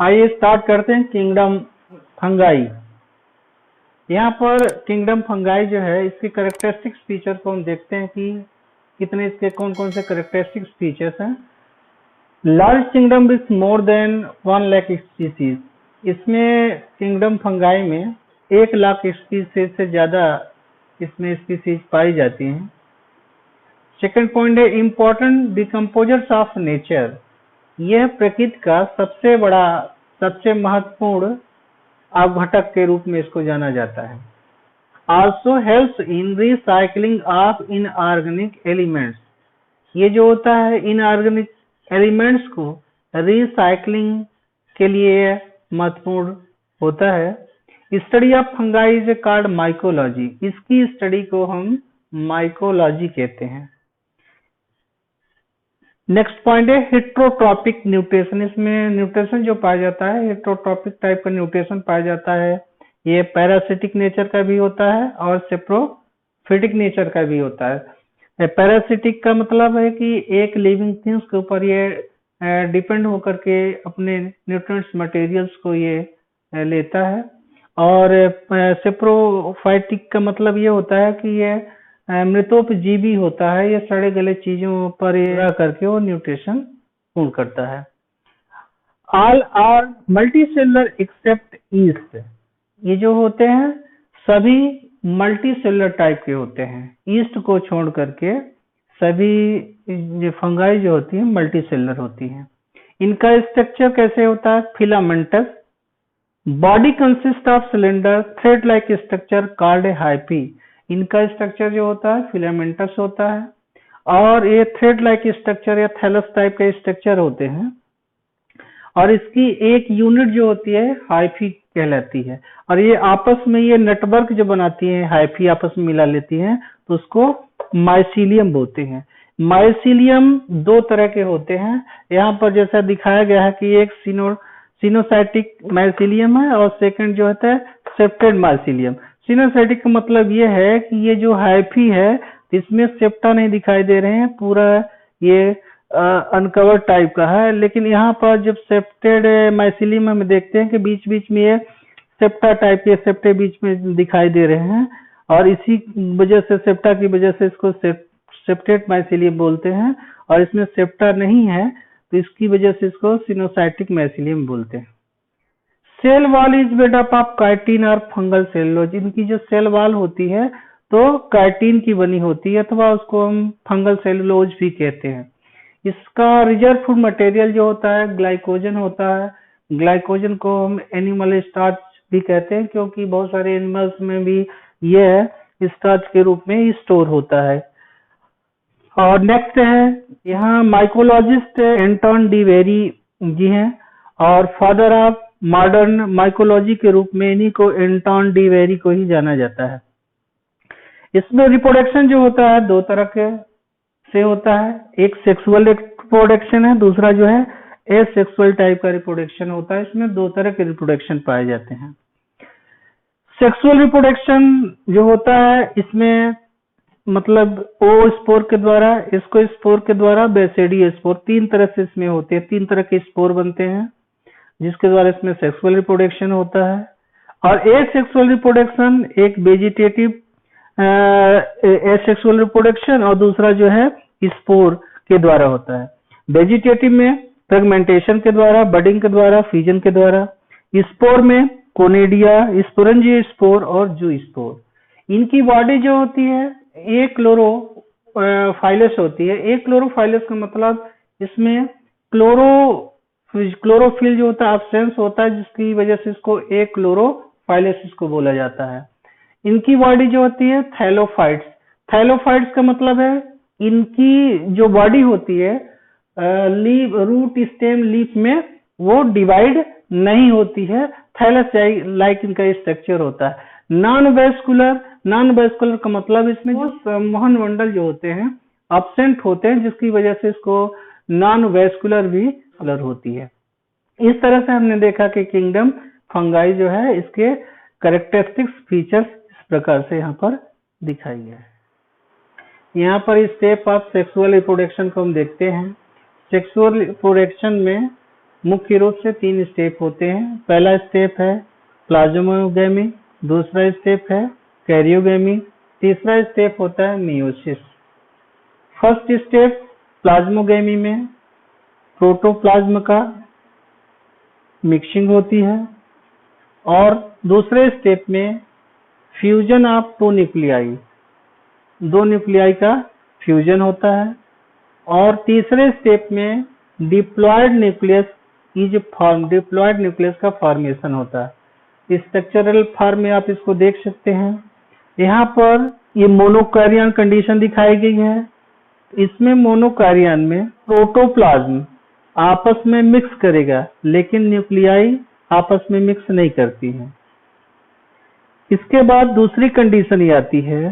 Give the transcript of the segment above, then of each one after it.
आइए स्टार्ट करते हैं किंगडम फंगाई। यहाँ पर किंगडम फंगाई जो है इसके करेक्टरिस्टिक्स फीचर को हम देखते हैं कि कितने इसके कौन कौन से करेक्टरिस्टिक्स फीचर्स हैं। Large kingdom with more than 1 lakh species, इसमें किंगडम फंगाई में 1 लाख स्पीसीज से ज्यादा इसमें स्पीसीज पाई जाती हैं। सेकंड पॉइंट है इम्पोर्टेंट डिकम्पोजर्स ऑफ नेचर, यह प्रकृति का सबसे बड़ा सबसे महत्वपूर्ण अपघटक के रूप में इसको जाना जाता है। Also helps in recycling of inorganic elements, ये जो होता है इनऑर्गेनिक एलिमेंट्स को रिसाइकलिंग के लिए महत्वपूर्ण होता है। Study of fungi is called mycology, इसकी स्टडी को हम माइकोलॉजी कहते हैं। नेक्स्ट पॉइंट है हेट्रोट्रॉपिक न्यूट्रिशन, इसमें न्यूट्रिशन जो पाया जाता है हेट्रोट्रॉपिक टाइप का न्यूट्रिशन पाया जाता है। ये पैरासिटिक नेचर का भी होता है और सेप्रोफिटिक नेचर का भी होता है। पैरासिटिक का मतलब है कि एक लिविंग थिंग्स के ऊपर ये डिपेंड होकर के अपने न्यूट्रिएंट्स मटेरियल्स को ये लेता है, और सेप्रोफाइटिक का मतलब ये होता है कि ये मृतोपजीवी होता है, ये सड़े गले चीजों पर रह करके वो न्यूट्रिशन पूर्ण करता है। All are multicellular except yeast, ये जो होते हैं सभी मल्टीसेलुलर टाइप के होते हैं, ईस्ट को छोड़ करके सभी फंगाई जो होती है मल्टीसेलुलर होती हैं। इनका स्ट्रक्चर कैसे होता है? Filamentous, body consist of cylinder thread like structure called a hyphae, इनका स्ट्रक्चर जो होता है फिलामेंटस होता है, और ये थ्रेड लाइक स्ट्रक्चर या थैलस टाइप के स्ट्रक्चर होते हैं, और इसकी एक यूनिट जो होती है हाइफी कहलाती है। और ये आपस में ये नेटवर्क जो बनाती है हाइफी आपस में मिला लेती हैं तो उसको माइसीलियम बोलते हैं। माइसीलियम 2 तरह के होते हैं, यहाँ पर जैसा दिखाया गया है कि एक सिनोसाइटिक माइसीलियम है और सेकंड जो होता है सेप्टेड माइसीलियम। सिनोसाइटिक का मतलब ये है कि ये जो हाइफी है इसमें सेप्टा नहीं दिखाई दे रहे हैं, पूरा ये अनकवर टाइप का है, लेकिन यहाँ पर जब सेप्टेड माइसीलियम में देखते हैं कि बीच बीच में ये सेप्टा टाइप के सेप्टे बीच में दिखाई दे रहे हैं, और इसी वजह से सेप्टा की वजह से इसको सेप्टेड माइसीलियम बोलते हैं, और इसमें सेप्टा नहीं है तो इसकी वजह से इसको सिनोसाइटिक माइसीलियम बोलते हैं। Cell wall is made up of chitin और फंगल सेलुलोज, इनकी जो सेल वॉल होती है तो काइटिन की बनी होती है अथवा उसको हम फंगल सेलुलोज भी कहते हैं। इसका रिजर्व फूड मटेरियल जो होता है ग्लाइकोजन होता है। ग्लाइकोजन को हम एनिमल स्टार्च भी कहते हैं क्योंकि बहुत सारे एनिमल्स में भी यह स्टार्च के रूप में स्टोर होता है। और नेक्स्ट है यहाँ माइकोलॉजिस्ट एंटोन डी वेरी जी हैं, और फादर ऑफ मॉडर्न माइकोलॉजी के रूप में इन्हीं को एंटोन डी वेरी को ही जाना जाता है। इसमें रिप्रोडक्शन जो होता है 2 तरह के से होता है, एक सेक्सुअल रिप्रोडक्शन है, दूसरा जो है एसेक्सुअल टाइप का रिप्रोडक्शन होता है। इसमें 2 तरह के रिप्रोडक्शन पाए जाते हैं। सेक्सुअल रिप्रोडक्शन जो होता है इसमें मतलब ओ स्पोर के द्वारा, इसको स्पोर के द्वारा बेसिडी स्पोर, 3 तरह से इसमें होते हैं, 3 तरह के स्पोर बनते हैं जिसके द्वारा इसमें सेक्सुअल रिप्रोडक्शन होता है। और एसेक्सुअल रिप्रोडक्शन एक वेजिटेटिव एसेक्सुअल रिप्रोडक्शन और दूसरा जो है स्पोर के द्वारा होता है। वेजिटेटिव में फ्रेगमेंटेशन के द्वारा, बडिंग के द्वारा, फ्यूजन के द्वारा। स्पोर में कोनेडिया, स्पोरेंजियो स्पोर और जू स्पोर। इनकी बॉडी जो होती है एक क्लोरोफाइलस होती है। एक क्लोरोफाइलस का मतलब इसमें क्लोरोफिल जो होता है एब्सेंस होता है, जिसकी वजह से इसको एक क्लोरोफाइलस इसको बोला जाता है। इनकी बॉडी जो होती है थैलोफाइट्स। थैलोफाइट्स का मतलब है इनकी जो बॉडी होती है लीफ, रूट, स्टेम, लीफ में वो डिवाइड नहीं होती है, थैलस लाइक इनका स्ट्रक्चर होता है। नॉन वेस्कुलर का मतलब इसमें जो संवहन मंडल जो होते हैं एब्सेंट होते हैं, जिसकी वजह से इसको नॉन वेस्कुलर भी कलर होती है। इस तरह से हमने देखा कि किंगडम फंगाई जो है इसके कैरेक्टरिस्टिक्स फीचर्स इस प्रकार से यहाँ पर दिखाई गया है। यहाँ पर स्टेप ऑफ सेक्सुअल रिप्रोडक्शन को हम देखते हैं। सेक्सुअल रिप्रोडक्शन में मुख्य रूप से 3 स्टेप होते हैं। पहला स्टेप है प्लाज्मोगेमी, दूसरा स्टेप है कैरियोगेमी, तीसरा स्टेप होता है मियोसिस। फर्स्ट स्टेप प्लाज्मोगेमी में प्रोटोप्लाज्म का मिक्सिंग होती है और दूसरे स्टेप में फ्यूजन ऑफ 2 न्यूक्लियाई, 2 न्यूक्लियाई का फ्यूजन होता है और तीसरे स्टेप में diploid nucleus is form, diploid nucleus का फॉर्मेशन होता है। स्ट्रक्चरल फॉर्म में आप इसको देख सकते हैं। यहाँ पर ये मोनोकारियन कंडीशन दिखाई गई है। इसमें मोनोकारियन में प्रोटोप्लाज्म आपस में मिक्स करेगा लेकिन न्यूक्लियाई आपस में मिक्स नहीं करती हैं। इसके बाद दूसरी कंडीशन ये आती है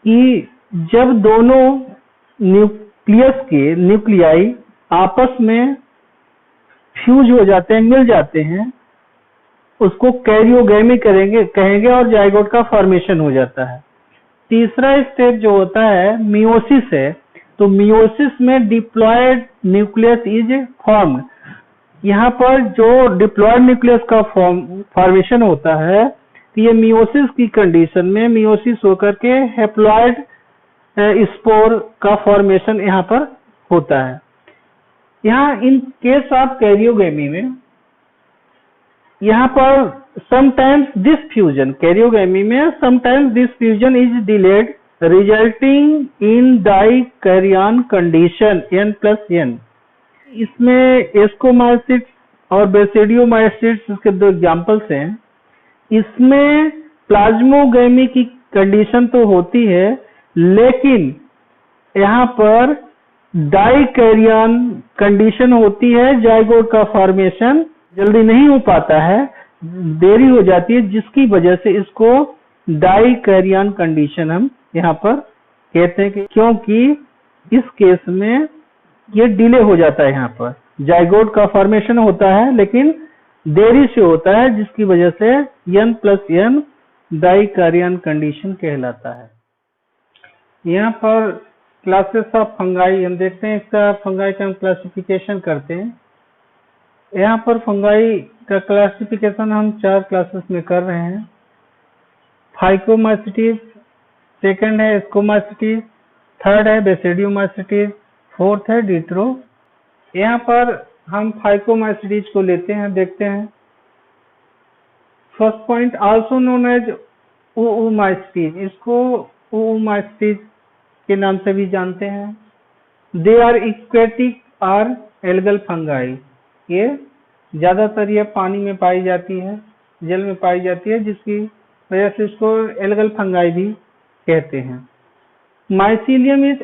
कि जब दोनों न्यूक्लियस के न्यूक्लियाई आपस में फ्यूज हो जाते हैं, मिल जाते हैं, उसको कैरियोगेमी कहेंगे और जाइगोट का फॉर्मेशन हो जाता है। तीसरा स्टेप जो होता है मियोसिस है, तो मियोसिस में डिप्लॉयड न्यूक्लियस इज फॉर्म्ड। यहाँ पर जो डिप्लॉयड न्यूक्लियस का फॉर्मेशन होता है, तो ये मियोसिस की कंडीशन में मियोसिस होकर के हैप्लॉयड स्पोर का फॉर्मेशन यहाँ पर होता है। यहाँ इन केस ऑफ कैरियोगेमी में यहाँ पर समटाइम्स दिस फ्यूजन, कैरियोगेमी में sometimes this fusion is delayed resulting in dikaryon condition N+N। इसमें एस्कोमाइसिट्स और बेसिडियोमाइसिट्स इसके 2 एग्जांपल्स हैं। इसमें प्लाज्मोगेमी की कंडीशन तो होती है लेकिन यहाँ पर डाइकैरियन कंडीशन होती है, जाइगोट का फॉर्मेशन जल्दी नहीं हो पाता है, देरी हो जाती है, जिसकी वजह से इसको डाइकैरियन कंडीशन हम यहाँ पर कहते हैं क्योंकि इस केस में ये डिले हो जाता है। यहाँ पर जाइगोट का फॉर्मेशन होता है लेकिन देरी से होता है, जिसकी वजह से N+N डाइकैरियन कंडीशन कहलाता है। यहाँ पर क्लासेस ऑफ फंगाई हम देखते हैं, इसका फंगाई का हम क्लासिफिकेशन करते हैं। यहाँ पर फंगाई का क्लासिफिकेशन हम 4 क्लासेस में कर रहे हैं। फाइकोमाइसिटीज, सेकंड है स्कोमाइसिटीज, थर्ड है बेसिडियोमाइसिटीज, फोर्थ है डिट्रो। यहाँ पर हम फाइकोमाइसिटीज को लेते हैं, देखते हैं। First point also known as oomycetes, इसको oomaइसिटीज के नाम से भी जानते हैं। दे आर एक्वेटिक और एल्गल फंगाई, ये ज्यादातर ये पानी में पाई जाती है, जल में पाई जाती है, जिसकी वजह से इसको एल्गल फंगाई भी कहते हैं। Mycelium is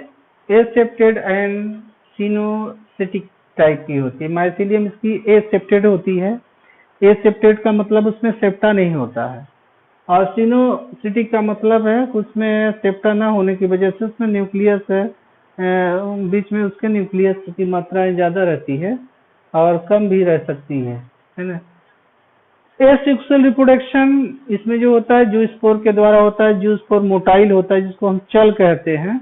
aseptate and coenocytic type की होती है। माइसीलियम इसकी एसेप्टेड होती है। एसेप्टेड का मतलब उसमें सेप्टा नहीं होता है और सिनोसिटिक का मतलब है उसमें सेप्टा ना होने की वजह से उसमें न्यूक्लियस है, बीच में उसके न्यूक्लियस की मात्राएं ज्यादा रहती है और कम भी रह सकती है ना। एसेक्सुअल रिप्रोडक्शन इसमें जो होता है जूस्पोर के द्वारा होता है। जूस्पोर मोटाइल होता है जिसको हम चल कहते हैं,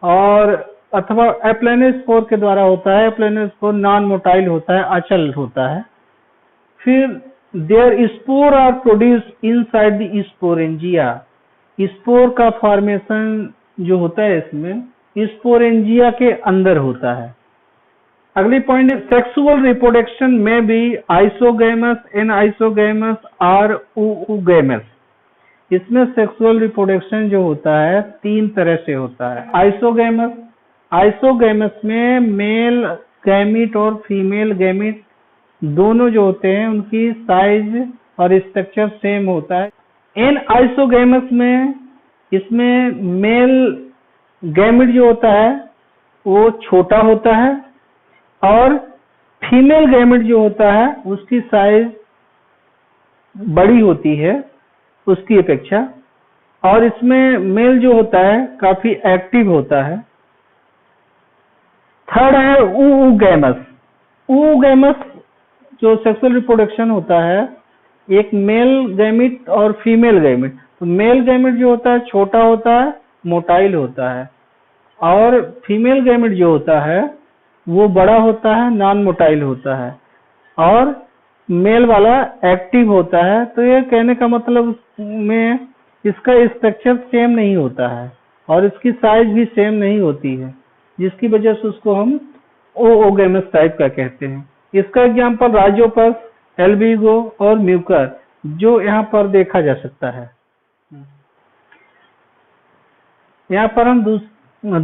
और अथवा एप्लेनोस्पोर के द्वारा होता है। एप्लेनोस्पोर नॉन मोटाइल होता है, अचल होता है। फिर there spore are produce inside the sporangia. Spore का फॉर्मेशन जो होता है इसमें स्पोरेंजिया के अंदर होता है। अगली पॉइंट है सेक्सुअल रिप्रोडक्शन में भी आइसोगैमस, एनआइसोगैमस और oogamous। इसमें सेक्सुअल रिप्रोडक्शन जो होता है 3 तरह से होता है। आइसोगैमस, आइसोगैमस में मेल गैमिट और फीमेल गैमिट दोनों जो होते हैं उनकी साइज और स्ट्रक्चर सेम होता है। एनआइसोगैमस में इसमें मेल गैमिट जो होता है वो छोटा होता है और फीमेल गैमेट जो होता है उसकी साइज बड़ी होती है उसकी अपेक्षा, और इसमें मेल जो होता है काफी एक्टिव होता है। थर्ड है oogamous। oogamous जो सेक्सुअल रिप्रोडक्शन होता है एक मेल गैमेट और फीमेल गैमेट। तो मेल गैमेट जो होता है छोटा होता है, मोटाइल होता है, और फीमेल गैमेट जो होता है वो बड़ा होता है, नॉन मोटाइल होता है। और मेल वाला एक्टिव होता है। तो ये कहने का मतलब में इसका स्ट्रक्चर सेम नहीं होता है और इसकी साइज भी सेम नहीं होती है, जिसकी वजह से उसको हम ओओगेमस टाइप का कहते हैं। इसका एग्जाम्पल राइजोपस, एल्बिगो और म्यूकर जो यहाँ पर देखा जा सकता है। यहाँ पर हम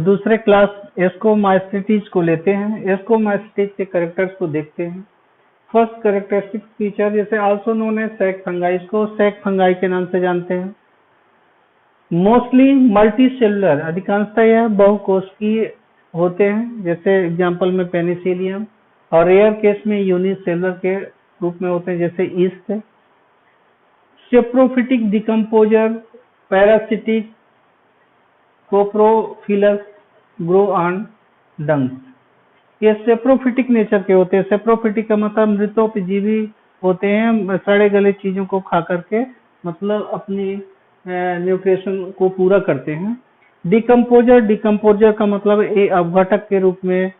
दूसरे क्लास एस्कोमाइस्टिस को लेते हैं। एस्कोमाइस्टिस के कैरेक्टर्स को देखते हैं। फर्स्ट कैरेक्टरिस्टिक फीचर, जैसे also known as sac fungi, इसको सैक फंगाई के नाम से जानते हैं। मोस्टली मल्टी सेलुलर, अधिकांशतः यह बहुकोशिकीय होते हैं, जैसे एग्जाम्पल में पेनिसिलियम, और रेयर केस में यूनिसेलुलर के रूप में होते हैं, जैसे yeast. Saprophytic decomposer, parasitic, coprophilous, grow on dungs. ये सेप्रोफिटिक नेचर के होते हैं। सेप्रोफिटिक का मतलब मृतोपजीवी होते हैं, सड़े गले चीजों को खा करके मतलब अपनी न्यूट्रिशन को पूरा करते हैं। डिकम्पोजर का मतलब ये अपघटक के रूप में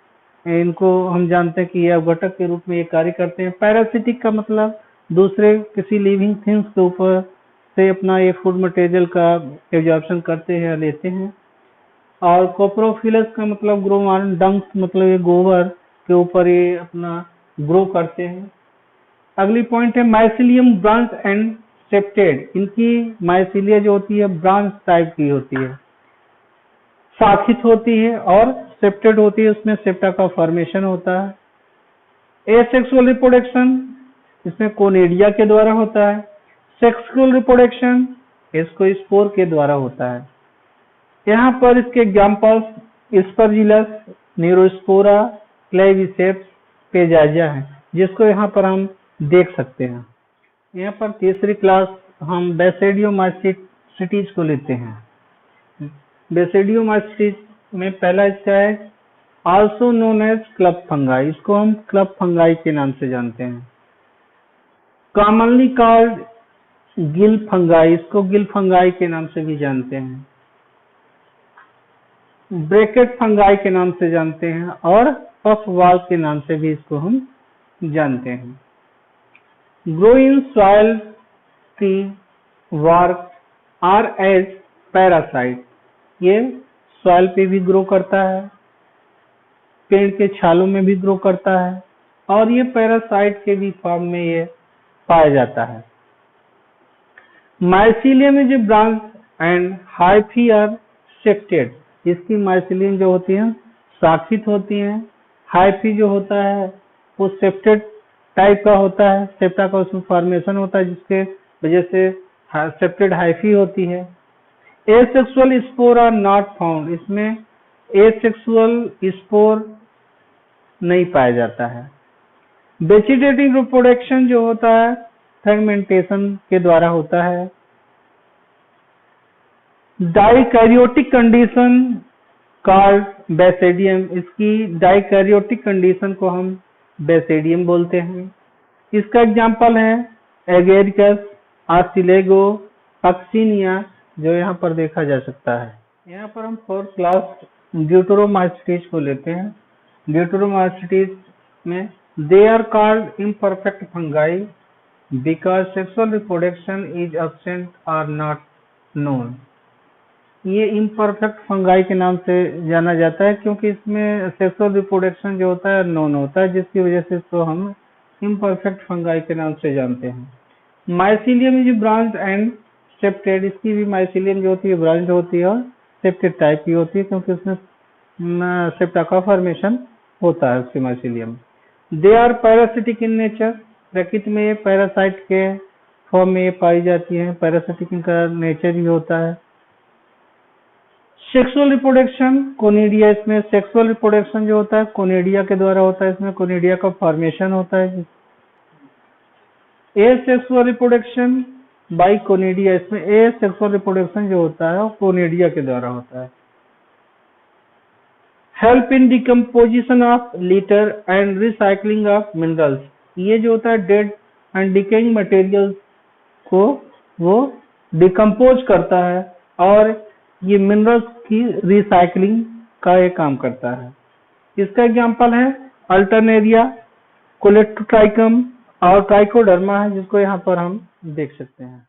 इनको हम जानते हैं कि ये अपघटक के रूप में ये कार्य करते हैं। पैरासिटिक का मतलब दूसरे किसी लिविंग थिंग्स के ऊपर से अपना ये फूड मटेरियल का एब्जॉर्प्शन करते हैं या लेते हैं। और कोप्रोफिलस का मतलब ग्रो ऑन डंग्स, मतलब ये गोबर के ऊपर ये अपना ग्रो करते हैं। अगली पॉइंट है माइसिलियम ब्रांच एंड सेप्टेड। इनकी माइसिलिया जो होती है ब्रांच टाइप की होती है, शाखित होती है, और सेप्टेड होती है, उसमें सेप्टा का फॉर्मेशन होता है। एसेक्सुअल रिप्रोडक्शन इसमें कोनेडिया के द्वारा होता है। सेक्सुअल रिप्रोडक्शन एस्कोस्पोर के द्वारा होता है। यहाँ पर इसके एग्जाम्पल्स स्पर्जिलस, न्यूरोस्पोरा, क्लेविसेप्स, पेजाजिया है, जिसको यहाँ पर हम देख सकते हैं। यहाँ पर तीसरी क्लास हम बेसिडियोमाइसीटीज को लेते हैं। बेसिडियोमाइसीटीज में पहला हिस्सा है also known as club fungi, इसको हम क्लब फंगाई के नाम से जानते हैं। कॉमनली कॉल्ड गिल फंगाई, इसको गिल फंगाई के नाम से भी जानते हैं। ब्रैकेट फंगाई के नाम से जानते हैं, और पफ वॉल के नाम से भी इसको हम जानते हैं। ग्रो इन सॉइल, ट्री, वर्क आर एज पैरासाइट, ये सॉइल पे भी ग्रो करता है, पेड़ के छालों में भी ग्रो करता है, और ये पैरासाइट के भी फॉर्म में ये पाया जाता है। Mycelium is a branch and hyphae are septed, इसकी माइसिलियम जो होती है शाखित होती है। हाइफी जो होता है वो सेप्टेड टाइप का होता है, सेप्टा का उसमें फॉर्मेशन होता है, जिसके वजह से सेप्टेड हाइफी होती है। Asexual spore are not found, इसमें एसेक्सुअल स्पोर नहीं पाया जाता है। वेजिटेटिव रिप्रोडक्शन जो होता है फ्रेगमेंटेशन के द्वारा होता है। डाइकैरियोटिक कंडीशन कॉल्ड बेसिडियम, इसकी डाइकैरियोटिक कंडीशन को हम बेसिडियम बोलते हैं। इसका एग्जाम्पल है एगेरिकस, आर्चिलेगो, पक्सिनिया, जो यहाँ पर देखा जा सकता है। यहाँ पर हम फोर्थ क्लास ड्यूटेरोमाइसीटीज को लेते हैं। ड्यूटेरोमाइसीटीज में they are called imperfect fungi because sexual reproduction is absent और नॉट नोन। ये इम्परफेक्ट फंगाई के नाम से जाना जाता है क्योंकि इसमें सेक्सुअल रिप्रोडक्शन जो होता है नॉन होता है, जिसकी वजह से इसको हम इम्परफेक्ट फंगाई के नाम से जानते हैं। Mycelium is branch and septate, इसकी भी माइसिलियम जो होती है ब्रांच होती है और सेप्टेड टाइप की होती है, क्योंकि उसमें सेप्टा का फॉर्मेशन होता है उसके mycelium. They are parasitic in nature, प्रकृति में ये पैरासाइट के फॉर्म में ये पाई जाती है, पैरासिटिक इनका नेचर ही होता है। सेक्सुअल रिप्रोडक्शन कोनिडिया, इसमें सेक्सुअल रिप्रोडक्शन जो होता है कोनिडिया के द्वारा होता है, इसमें कोनिडिया का फॉर्मेशन होता है। एसेक्सुअल रिप्रोडक्शन बाई कोनिडिया, इसमें एसेक्सुअल रिप्रोडक्शन जो होता है वो कोनिडिया के द्वारा होता है। Help in decomposition of litre and recycling of minerals, ये जो होता है डेड एंड डिकेइंग मटेरियल को वो डिकम्पोज करता है और ये मिनरल्स की रिसाइकलिंग का ये काम करता है। इसका एग्जाम्पल है अल्टरनेरिया, कोलेक्टोट्राइकम और ट्राइकोडर्मा है, जिसको यहाँ पर हम देख सकते हैं।